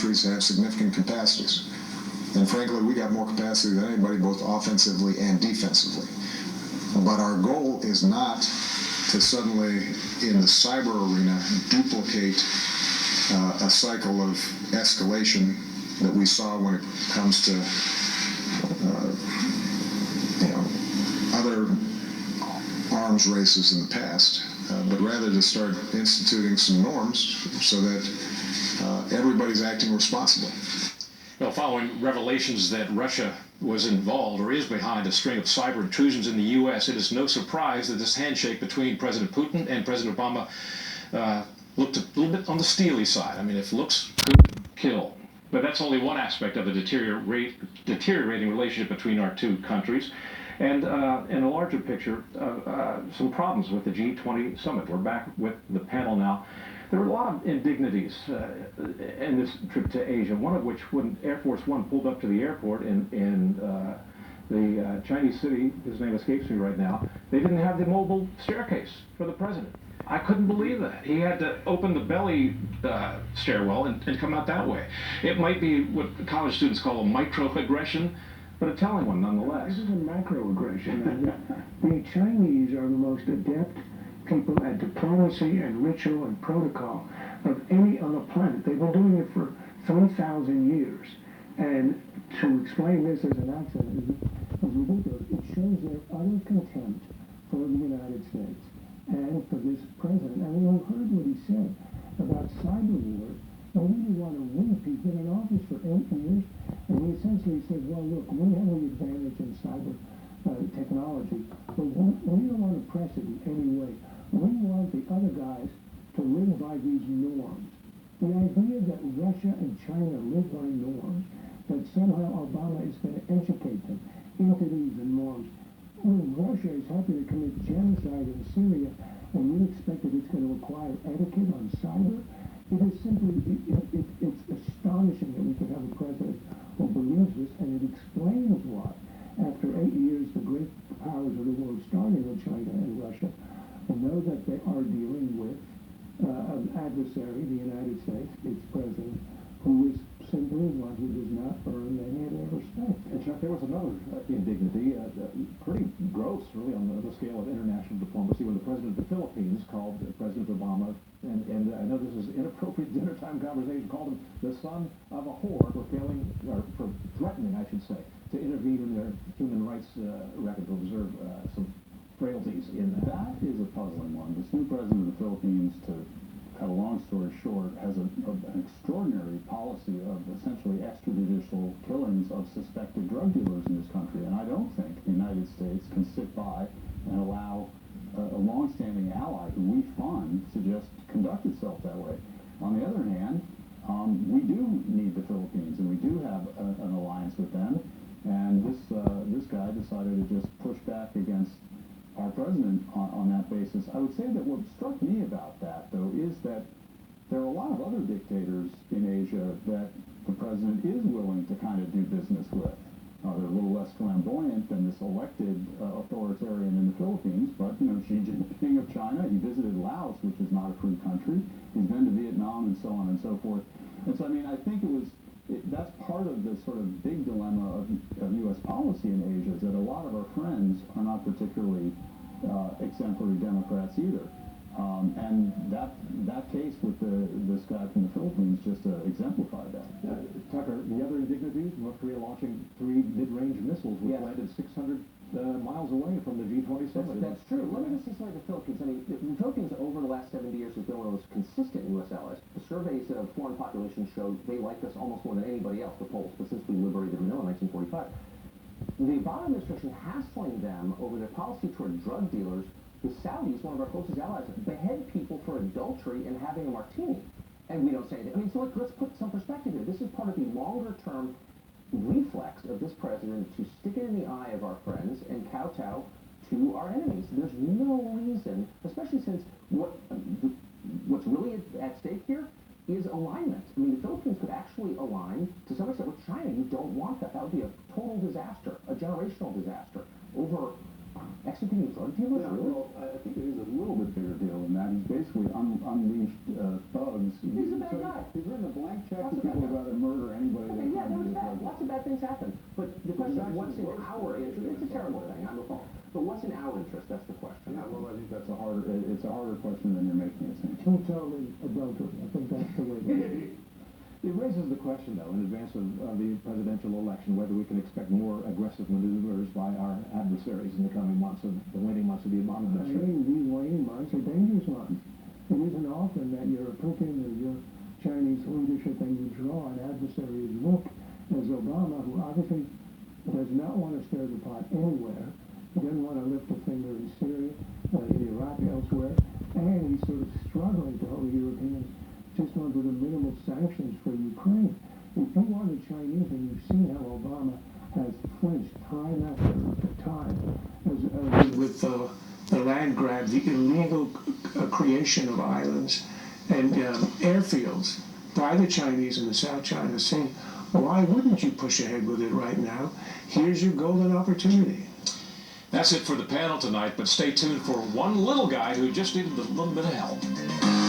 countries have significant capacities. And frankly, we got more capacity than anybody, both offensively and defensively. But our goal is not to suddenly, in the cyber arena, duplicate a cycle of escalation that we saw when it comes to other arms races in the past, but rather to start instituting some norms so that everybody's acting responsibly. Well, following revelations that Russia was involved or is behind a string of cyber intrusions in the U.S., it is no surprise that this handshake between President Putin and President Obama looked a little bit on the steely side. I mean, if looks could kill. But that's only one aspect of the deteriorating relationship between our two countries. And in a larger picture, some problems with the G20 summit. We're back with the panel now. There were a lot of indignities in this trip to Asia, one of which when Air Force One pulled up to the airport in the Chinese city, his name escapes me right now, they didn't have the mobile staircase for the president. I couldn't believe that. He had to open the belly stairwell and come out that way. It might be what college students call a microaggression, but a telling one nonetheless. This is a macroaggression. The Chinese are the most adept people at diplomacy and ritual and protocol of any on the planet. They've been doing it for 3,000 years. And to explain this as an accident is ridiculous. It shows their utter contempt for the United States and for this president. And we heard what he said about cyber war. And we didn't want to win. He's been in office for 8 years. And he essentially said, well, look, we have an advantage in cyber technology, but we don't want to press it in any way. We want the other guys to live by these norms. The idea that Russia and China live by norms, that somehow Obama is going to educate them into these norms. Well, Russia is happy to commit genocide in Syria, and we expect that it's going to require etiquette on cyber. It is simply, it's astonishing that we can have a president who believes this, and it explains why, after 8 years, the great powers of the world, starting with China and Russia, know that they are dealing with an adversary, the United States, its president, who is simply one who does not earn any of their respect. And Chuck, there was another indignity, pretty gross, really, on the scale of international diplomacy, when the president of the Philippines called President Obama, and I know this is inappropriate dinner time conversation, called him the son of a whore for for threatening, I should say, to intervene in their human rights record to observe some frailties in that. That is a puzzling one. This new president of the Philippines, to cut a long story short, has an extraordinary policy of essentially extrajudicial killings of suspected drug dealers in this country. And I don't think the United States can sit by and allow a long-standing ally who we fund to just conduct itself that way. On the other hand, we do need the Philippines, and we do have an alliance with them. And this guy decided to just push back against our president on that basis. I would say that what struck me about that, though, is that there are a lot of other dictators in Asia that the president is willing to kind of do business with. They're a little less flamboyant than this elected authoritarian in the Philippines, but, Xi Jinping of China, he visited Laos, which is not a free country. He's been to Vietnam and so on and so forth. And so, I think that's part of the sort of big dilemma of U.S. policy in Asia, is that a lot of our friends are not particularly exemplary Democrats either. And that case with this guy from the Philippines just exemplified that. Tucker, the other indignities, North Korea launching 3 mid-range missiles which landed 600 miles away from the G20 summit. That's true. Let me just say something to the Philippines. The Philippines over the last 70 years has been one of those consistent U.S. allies. The surveys of foreign populations showed they liked us almost more than anybody else, the polls, but since we liberated Manila in 1945. The Obama administration hassling them over their policy toward drug dealers. The Saudis, one of our closest allies, behead people for adultery and having a martini. And we don't say that. So let's put some perspective here. This is part of the longer-term reflex of this president to stick it in the eye of our friends and kowtow to our enemies. There's no reason, especially since what's really at stake here is alignment. The Philippines could actually align to some extent with China. You don't want that. That would be a total disaster, a generational disaster over executing drug dealers? Yeah, Really? well, I think it is a little bit bigger deal than that. He's basically unleashed thugs. He's a bad guy. He's written a blank check Lots to of bad people who'd guys. rather murder anybody Okay, than yeah, there was find bad. Lots of bad things happen. But the question is, what's in our interest? It's a terrible thing. I'm a fault. But what's in our interest? That's the question. Yeah, well, I think that's it's a harder question than you're making it seem. Totally adultery. I think that's the way to do it. It raises the question, though, in advance of the presidential election, whether we can expect more aggressive maneuvers by our adversaries in the coming months, of the waning months of the Obama I administration. think these waning months are dangerous months. It isn't often that you're a Putin or you're Chinese leadership and you draw an adversary as weak as Obama, who obviously does not want to stir the pot anywhere. He doesn't want to lift a finger in Syria, in Iraq, elsewhere, and he's sort of struggling to hold the Europeans just under the minimal sanctions for Ukraine. If you are the Chinese, and you've seen how Obama has flinched time after time, with the land grab, the illegal creation of islands and airfields by the Chinese in the South China Sea. Why wouldn't you push ahead with it right now? Here's your golden opportunity. That's it for the panel tonight, but stay tuned for one little guy who just needed a little bit of help.